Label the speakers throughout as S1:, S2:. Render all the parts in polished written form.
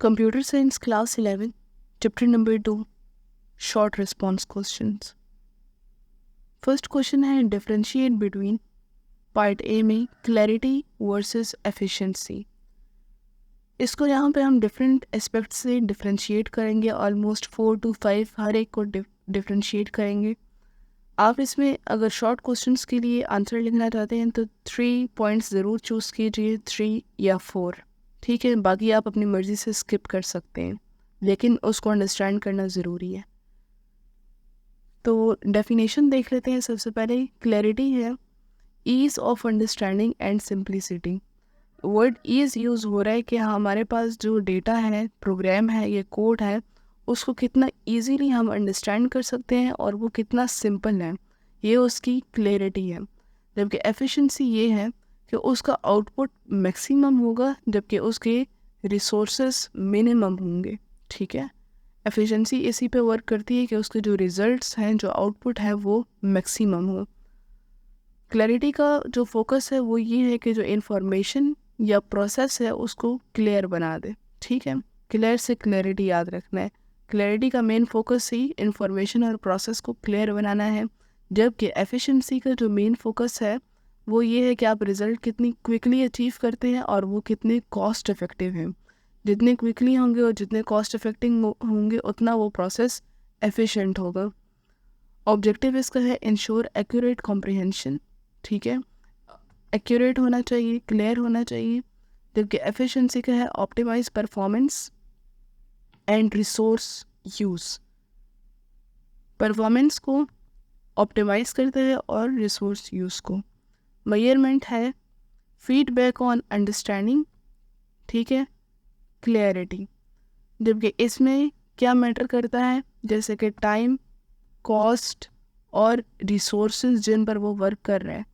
S1: Computer Science Class 11, Chapter Number 2, Short Response Questions. First question है differentiate between part A में clarity versus efficiency. इसको यहाँ पे हम डिफरेंट एस्पेक्ट से डिफरेंशिएट करेंगे, ऑलमोस्ट 4 to 5 हर एक को डिफरेंशिएट करेंगे। आप इसमें अगर शॉर्ट क्वेश्चंस के लिए आंसर लिखना चाहते हैं तो 3 पॉइंट्स ज़रूर चूज़ कीजिए, 3 या 4, ठीक है। बाकी आप अपनी मर्ज़ी से स्किप कर सकते हैं, लेकिन उसको अंडरस्टैंड करना ज़रूरी है। तो डेफिनेशन देख लेते हैं। सबसे पहले क्लैरिटी है ease of understanding and simplicity. Word ease use हो रहा है कि हमारे पास जो डेटा है, प्रोग्राम है, ये कोड है, उसको कितना इजीली हम अंडरस्टैंड कर सकते हैं और वो कितना सिंपल है, ये उसकी क्लैरिटी है। जबकि एफिशिएंसी ये है कि उसका आउटपुट मैक्सिमम होगा जबकि उसके रिसोर्सेस मिनिमम होंगे, ठीक है। एफिशिएंसी इसी पे वर्क करती है कि उसके जो रिजल्ट्स हैं, जो आउटपुट है, वो मैक्सिमम हो। क्लैरिटी का जो फोकस है वो ये है कि जो इन्फॉर्मेशन या प्रोसेस है उसको क्लियर बना दे, ठीक है। क्लियर से क्लैरिटी याद रखना है। क्लैरिटी का मेन फोकस ही इन्फॉर्मेशन और प्रोसेस को क्लियर बनाना है, जबकि एफिशिएंसी का जो मेन फोकस है वो ये है कि आप रिज़ल्ट कितनी क्विकली अचीव करते हैं और वो कितने कॉस्ट इफ़ेक्टिव हैं। जितने क्विकली होंगे और जितने कॉस्ट इफ़ेक्टिव होंगे उतना वो प्रोसेस एफिशिएंट होगा। ऑब्जेक्टिव इसका है इंश्योर एक्यूरेट कॉम्प्रिहेंशन, ठीक है। एक्यूरेट होना चाहिए, क्लियर होना चाहिए। जबकि एफिशिएंसी का है optimise performance and resource use. Performance को ऑप्टिमाइज करते हैं और रिसोर्स यूज़ को। मेजरमेंट है फीडबैक ऑन अंडरस्टैंडिंग, ठीक है, क्लियरिटी। जबकि इसमें क्या मैटर करता है, जैसे कि टाइम, कॉस्ट और रिसोर्सेज जिन पर वो वर्क कर रहे हैं,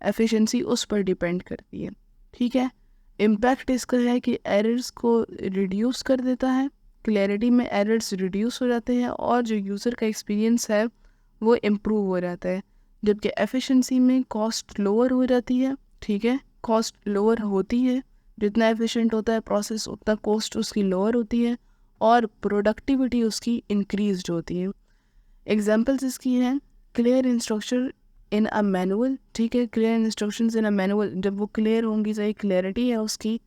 S1: एफिशिएंसी उस पर डिपेंड करती है, ठीक है। इम्पैक्ट इसका है कि एरर्स को रिड्यूस कर देता है। क्लैरिटी में एरर्स रिड्यूस हो जाते हैं और जो यूज़र का एक्सपीरियंस है वो इम्प्रूव हो जाता है। जबकि एफिशिएंसी में कॉस्ट लोअर हो जाती है, ठीक है। कॉस्ट लोअर होती है, जितना एफिशिएंट होता है प्रोसेस उतना कॉस्ट उसकी लोअर होती है और प्रोडक्टिविटी उसकी इंक्रीज्ड होती है। एग्जाम्पल्स इसकी हैं clear instruction in a manual, ठीक है। Clear instructions in a manual, जब वो क्लियर होंगी सही क्लैरिटी है उसकी।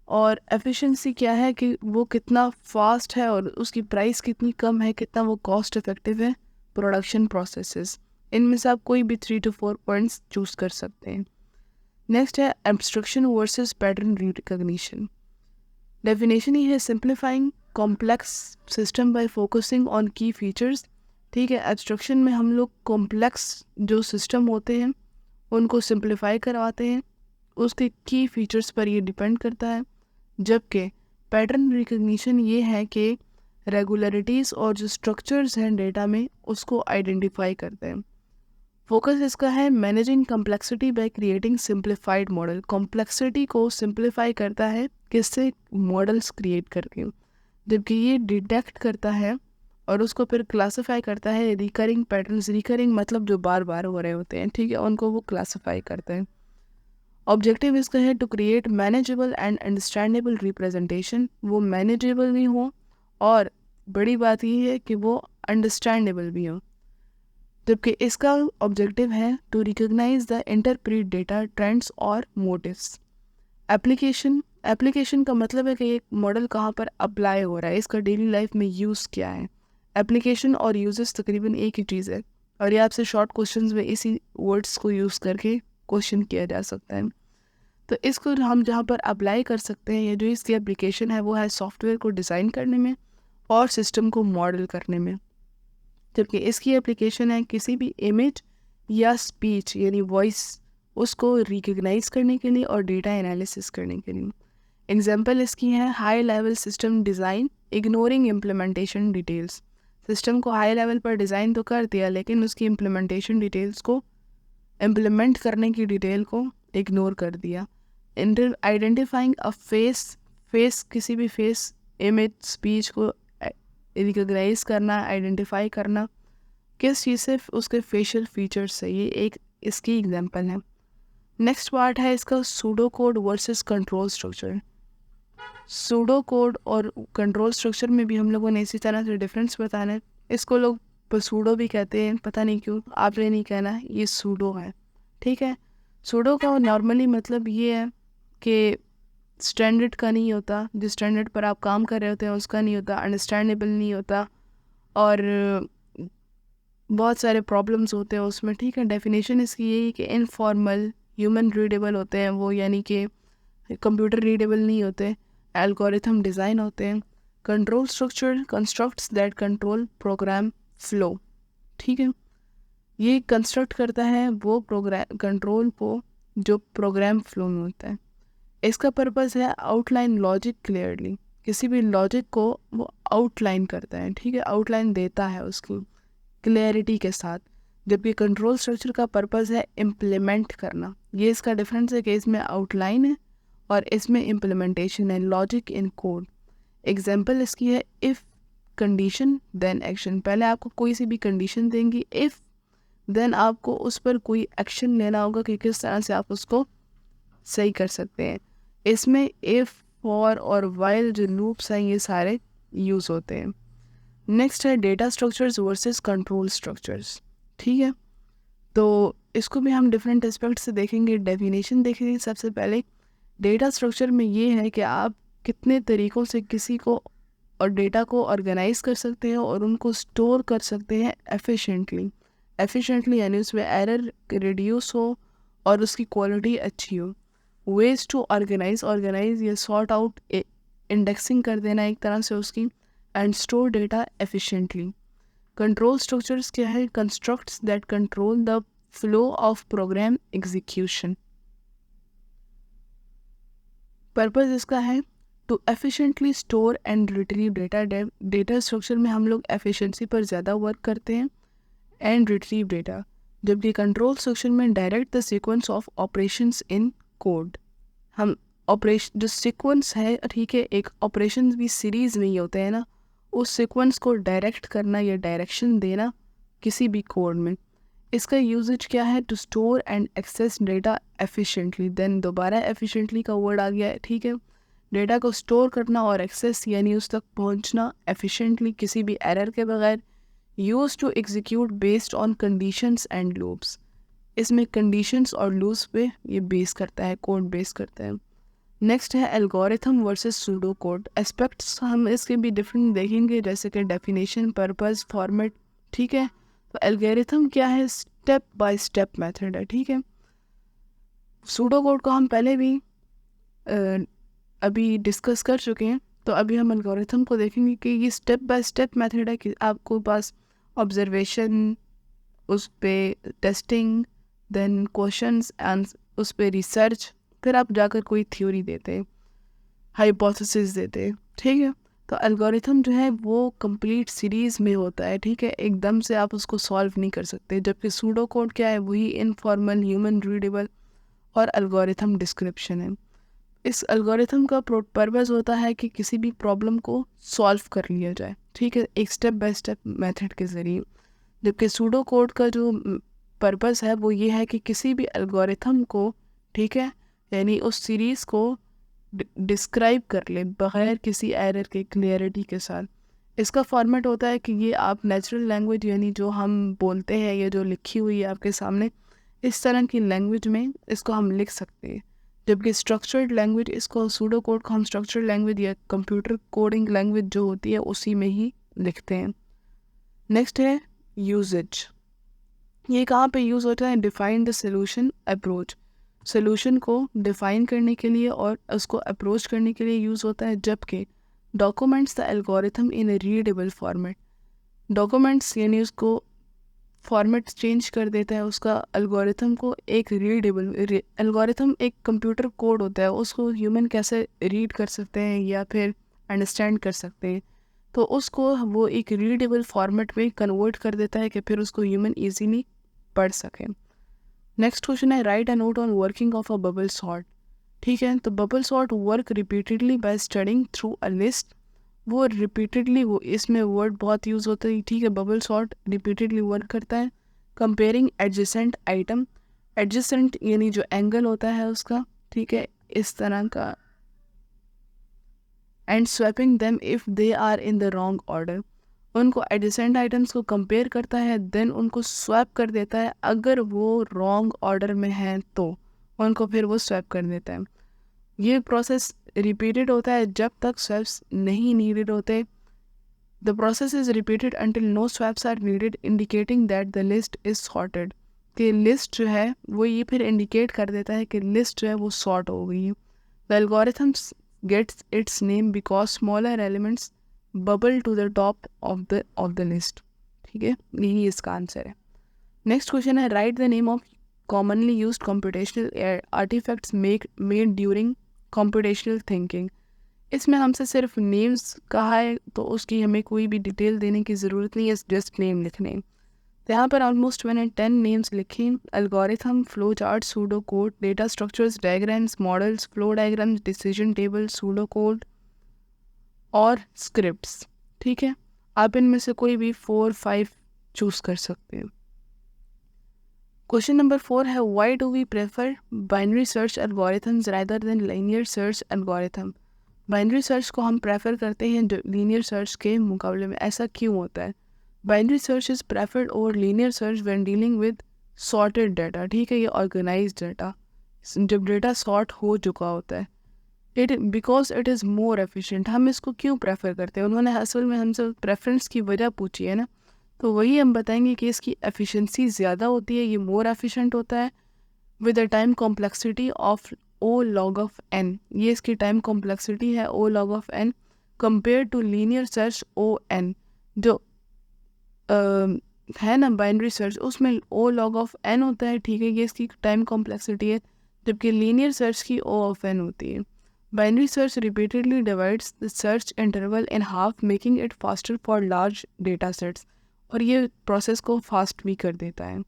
S1: और एफिशिएंसी क्या है कि वो कितना फास्ट है और उसकी प्राइस कितनी कम है, कितना वो कॉस्ट इफेक्टिव है प्रोडक्शन प्रोसेसेस। इनमें से आप कोई भी 3 to 4 पॉइंट्स चूज कर सकते हैं। नेक्स्ट है abstraction versus pattern recognition. Definition ही है simplifying complex system by focusing on key features, ठीक है। एब्स्ट्रक्शन में हम लोग कॉम्प्लेक्स जो सिस्टम होते हैं उनको सिंप्लीफाई करवाते हैं, उसके की फीचर्स पर ये डिपेंड करता है। जबकि पैटर्न रिकग्निशन ये है कि रेगुलरिटीज़ और जो स्ट्रक्चर्स हैं डेटा में उसको आइडेंटिफाई करते हैं। फोकस इसका है managing complexity by creating simplified model. Complexity को सिंप्लीफाई करता है किससे, मॉडल्स क्रिएट करके। जबकि ये डिटेक्ट करता है और उसको फिर क्लासिफाई करता है रिकरिंग पैटर्न्स। रिकरिंग मतलब जो बार बार हो रहे होते हैं, ठीक है, उनको वो क्लासिफाई करते हैं। ऑब्जेक्टिव इसका है to create manageable and understandable representation. वो मैनेजेबल भी हो और बड़ी बात ये है कि वो अंडरस्टैंडेबल भी हो। जबकि इसका ऑब्जेक्टिव है to recognise the interpret data trends और मोटिव्स। एप्लीकेशन का मतलब है कि एक मॉडल कहाँ पर अप्लाई हो रहा है, इसका डेली लाइफ में यूज़ क्या है। एप्लीकेशन और यूजेस तकरीबन एक ही चीज़ है और ये आपसे शॉर्ट क्वेश्चंस में इसी वर्ड्स को यूज़ करके क्वेश्चन किया जा सकता है। तो इसको हम जहाँ पर अप्लाई कर सकते हैं, ये जो इसकी एप्लीकेशन है वो है सॉफ्टवेयर को डिज़ाइन करने में और सिस्टम को मॉडल करने में। जबकि इसकी एप्लीकेशन है किसी भी इमेज या स्पीच यानी वॉइस उसको रिकग्नाइज करने के लिए और डेटा एनालिसिस करने के लिए। एग्जाम्पल इसकी है high level system design ignoring implementation details. System को हाई लेवल पर डिज़ाइन तो कर दिया लेकिन उसकी इम्प्लीमेंटेशन डिटेल्स को, इम्प्लीमेंट करने की डिटेल को इग्नोर कर दिया। आइडेंटिफाइंग अ फेस किसी भी फेस, इमेज, स्पीच को रिकग्नाइज करना, आइडेंटिफाई करना किस चीज़ से, उसके फेशियल फीचर्स से। ये एक इसकी एग्जांपल है। नेक्स्ट पार्ट है इसका pseudo code versus control structure. Pseudo code और कंट्रोल स्ट्रक्चर में भी हम लोगों ने इसी तरह से डिफरेंस बताना है। इसको लोग सूडो भी कहते हैं, पता नहीं क्यों, आपने नहीं कहना, ये सूडो है, ठीक है। सूडो का नॉर्मली मतलब ये है कि स्टैंडर्ड का नहीं होता, जिस स्टैंडर्ड पर आप काम कर रहे होते हैं उसका नहीं होता, अंडरस्टैंडेबल नहीं होता, और बहुत सारे प्रॉब्लम्स होते हैं उसमें, ठीक है। डेफिनेशन इसकी यही कि इनफॉर्मल ह्यूमन रीडेबल होते हैं वो, यानी कि कंप्यूटर रीडेबल नहीं होते। एल्गोरिथम डिज़ाइन होते हैं। Control structure constructs that control program flow, ठीक है। ये कंस्ट्रक्ट करता है वो प्रोग्राम कंट्रोल को जो प्रोग्राम फ्लो में होता है। इसका पर्पस है आउटलाइन लॉजिक क्लियरली, किसी भी लॉजिक को वो आउटलाइन करता है, ठीक है, आउटलाइन देता है उसकी क्लियरिटी के साथ। जबकि कंट्रोल स्ट्रक्चर का पर्पस है इम्प्लीमेंट करना। ये इसका डिफरेंस है कि इसमें आउटलाइन है और इसमें इम्प्लीमेंटेशन है, लॉजिक इन कोड। एग्जाम्पल इसकी है इफ़ कंडीशन देन एक्शन। पहले आपको कोई सी भी कंडीशन देंगी, इफ़ देन आपको उस पर कोई एक्शन लेना होगा कि किस तरह से आप उसको सही कर सकते हैं। इसमें इफ़, फॉर और वाइल जो लूप्स हैं ये सारे यूज़ होते हैं। नेक्स्ट है data structures versus control structures, ठीक है। तो इसको भी हम डिफरेंट एस्पेक्ट से देखेंगे। डेफिनेशन देखेंगे सबसे पहले। डेटा स्ट्रक्चर में ये है कि आप कितने तरीक़ों से किसी को और डेटा को ऑर्गेनाइज कर सकते हैं और उनको स्टोर कर सकते हैं एफिशिएंटली यानी उसमें एरर रिड्यूस हो और उसकी क्वालिटी अच्छी हो। वेज टू ऑर्गेनाइज या सॉर्ट आउट, इंडेक्सिंग कर देना एक तरह से उसकी, and store data efficiently. Control structures क्या है? Constructs that control the flow of program execution. Purpose इसका है to efficiently store and retrieve data. Data structure में हम लोग एफिशिएंसी पर ज़्यादा वर्क करते हैं एंड रिट्रीव डेटा, जबकि कंट्रोल स्ट्रक्चर में direct the sequence of operations in code. हम ऑपरेशन जो सीक्वेंस है, ठीक है, एक ऑपरेशन भी सीरीज़ में ही होते हैं ना, उस सीक्वेंस को डायरेक्ट करना या डायरेक्शन देना किसी भी कोड में। इसका यूजेज क्या है? To store and access data efficiently. Then दोबारा एफिशिएंटली का वर्ड आ गया है, ठीक है। डेटा को स्टोर करना और एक्सेस यानी उस तक पहुंचना एफिशिएंटली, किसी भी एरर के बगैर। Use to execute based on conditions and loops. इसमें कंडीशंस और लूप्स पे ये बेस करता है, कोड बेस करता है। नेक्स्ट है algorithm versus pseudo code. Aspects हम इसके भी डिफरेंट देखेंगे, जैसे कि डेफिनेशन, पर्पस, फॉर्मेट, ठीक है। तो एल्गोरिथम क्या है? स्टेप बाय स्टेप मेथड है, ठीक है। सूडो कोड को हम पहले भी अभी डिस्कस कर चुके हैं, तो अभी हम एल्गोरिथम को देखेंगे कि ये स्टेप बाय स्टेप मेथड है कि आपको पास ऑब्जर्वेशन, उस पर टेस्टिंग, देन क्वेश्चंस एंड उस पर रिसर्च, फिर आप जाकर कोई थ्योरी देते हैं, हाइपोथेसिस देते हैं, ठीक है। तो एल्गोरिथम जो है वो कंप्लीट सीरीज़ में होता है, ठीक है, एकदम से आप उसको सॉल्व नहीं कर सकते। जबकि सूडो कोड क्या है? वही इनफॉर्मल, ह्यूमन रीडेबल और एल्गोरिथम डिस्क्रिप्शन है। इस एल्गोरिथम का पर्पस होता है कि किसी भी प्रॉब्लम को सॉल्व कर लिया जाए, ठीक है, एक स्टेप बाय स्टेप मेथड के ज़रिए। जबकि सूडो कोड का जो पर्पस है वो ये है कि किसी भी एल्गोरिथम को, ठीक है, यानी उस सीरीज़ को डिस्क्राइब कर ले बग़ैर किसी एरर के, क्लियरिटी के साथ। इसका फॉर्मेट होता है कि ये आप नेचुरल लैंग्वेज यानी जो हम बोलते हैं या जो लिखी हुई है आपके सामने, इस तरह की लैंग्वेज में इसको हम लिख सकते हैं। जबकि स्ट्रक्चर्ड लैंग्वेज, इसको सूडो कोड को हम स्ट्रक्चर्ड लैंग्वेज या कंप्यूटर कोडिंग लैंग्वेज जो होती है उसी में ही लिखते हैं। नेक्स्ट है यूजेज। ये कहाँ पे यूज़ होता है? Define the solution approach. Solution को डिफाइन करने के लिए और उसको अप्रोच करने के लिए यूज़ होता है। जबकि documents the algorithm in A readable format. Documents यानी उसको फॉर्मेट चेंज कर देता है उसका, एल्गोरिथम को एक रीडेबल। एल्गोरिथम एक कंप्यूटर कोड होता है, उसको ह्यूमन कैसे रीड कर सकते हैं या फिर अंडरस्टैंड कर सकते हैं, तो उसको वो एक रीडेबल फॉर्मेट में कन्वर्ट कर देता है कि फिर उसको ह्यूमन ईजीली पढ़ सकें। नेक्स्ट क्वेश्चन है right a note on working of a bubble sort, ठीक है। तो bubble sort work repeatedly by studying through a list. वो रिपीटेडली, वो इसमें वर्ड बहुत यूज़ होता है, ठीक है। बबल सॉर्ट रिपीटेडली वर्क करता है। Comparing adjacent item. एडजेसेंट यानी जो एंगल होता है उसका, ठीक है, इस तरह का and swapping them if they are in the wrong order. उनको एडजेसेंट आइटम्स को कंपेयर करता है, देन उनको स्वैप कर देता है। अगर वो रॉन्ग ऑर्डर में हैं तो उनको फिर वो स्वैप कर देता है। ये प्रोसेस रिपीटेड होता है जब तक स्वैप्स नहीं नीडेड होते। The process is repeated until no swaps are needed, indicating that the list is sorted. कि लिस्ट जो है वो ये फिर इंडिकेट कर देता है कि लिस्ट जो है वो सॉर्ट हो गई है। The algorithms gets its name because smaller elements bubble to the top of the list. ठीक है, यही इसका आंसर है। नेक्स्ट क्वेश्चन है, write the name of commonly used computational artifacts made during computational thinking. इसमें हमसे सिर्फ नेम्स कहा है तो उसकी हमें कोई भी डिटेल देने की ज़रूरत नहीं है, जस्ट नेम लिखने। तो यहाँ पर ऑलमोस्ट मैंने 10 नेम्स लिखे। Algorithm, flow chart, pseudo code, data structures, diagrams, models, flow diagrams, decision table, pseudo code और स्क्रिप्ट्स। ठीक है, आप इनमें से कोई भी 4-5 चूज़ कर सकते हैं। क्वेश्चन नंबर 4 है, why do we prefer binary search algorithms rather than linear search algorithm. Binary search को हम प्रेफर करते हैं लीनियर सर्च के मुकाबले में, ऐसा क्यों होता है? Binary search is preferred over linear search when dealing with sorted data. ठीक है, ये ऑर्गेनाइज्ड डाटा, जब डाटा सॉर्ट हो चुका होता है। Because it is more efficient. हम इसको क्यों प्रेफर करते हैं? उन्होंने असल में हमसे प्रेफरेंस की वजह पूछी है ना, तो वही हम बताएंगे कि इसकी एफिशिएंसी ज़्यादा होती है, ये मोर एफिशिएंट होता है with the time complexity of O log of n. ये इसकी टाइम कॉम्प्लेक्सिटी है O log of n compare to linear search O n. जो है ना बाइनरी सर्च, उसमें ओ लॉग ऑफ एन होता है। ठीक है, ये इसकी टाइम कॉम्प्लेक्सिटी है, जबकि लीनियर सर्च की ओ ऑफ एन होती है। Binary search repeatedly divides the search interval in half, making it faster for large data sets, और ये प्रोसेस को फास्ट भी कर देता है।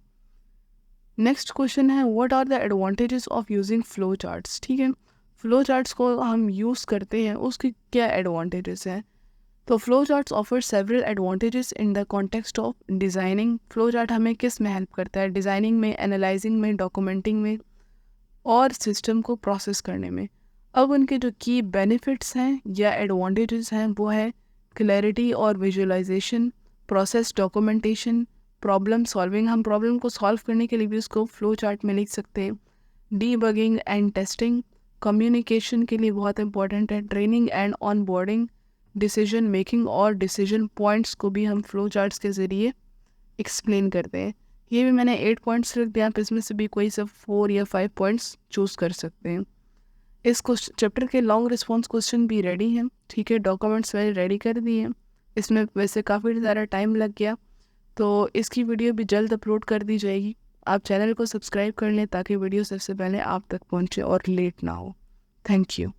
S1: नेक्स्ट क्वेश्चन है, what are the advantages of using flow charts. ठीक है, फ्लो चार्ट्स को हम यूज़ करते हैं, उसके क्या एडवांटेजेस हैं? तो flow charts offer several advantages in the context of designing. Flow chart हमें किस में हेल्प करता है? डिज़ाइनिंग में, एनालाइजिंग में, डॉक्यूमेंटिंग में और सिस्टम को प्रोसेस करने में। अब उनके जो की बेनिफिट्स हैं या एडवांटेजेस हैं वो है क्लैरिटी और visualization, process documentation, problem solving. हम प्रॉब्लम को सॉल्व करने के लिए भी उसको फ्लो चार्ट में लिख सकते हैं। डीबगिंग एंड टेस्टिंग, कम्युनिकेशन के लिए बहुत इंपॉर्टेंट है। Training and on boarding, decision making और डिसीजन पॉइंट्स को भी हम फ्लो चार्ट्स के ज़रिए एक्सप्लेन करते हैं। ये भी मैंने 8 पॉइंट्स रख दिया, आप इसमें से भी कोई सब 4 या 5 पॉइंट्स चूज़ कर सकते हैं। इस चैप्टर के लॉन्ग रिस्पॉन्स क्वेश्चन भी रेडी हैं। ठीक है, डॉक्यूमेंट्स मैंने रेडी कर दिए हैं। इसमें वैसे काफ़ी ज़्यादा टाइम लग गया, तो इसकी वीडियो भी जल्द अपलोड कर दी जाएगी। आप चैनल को सब्सक्राइब कर लें ताकि वीडियो सबसे पहले आप तक पहुंचे और लेट ना हो। Thank you.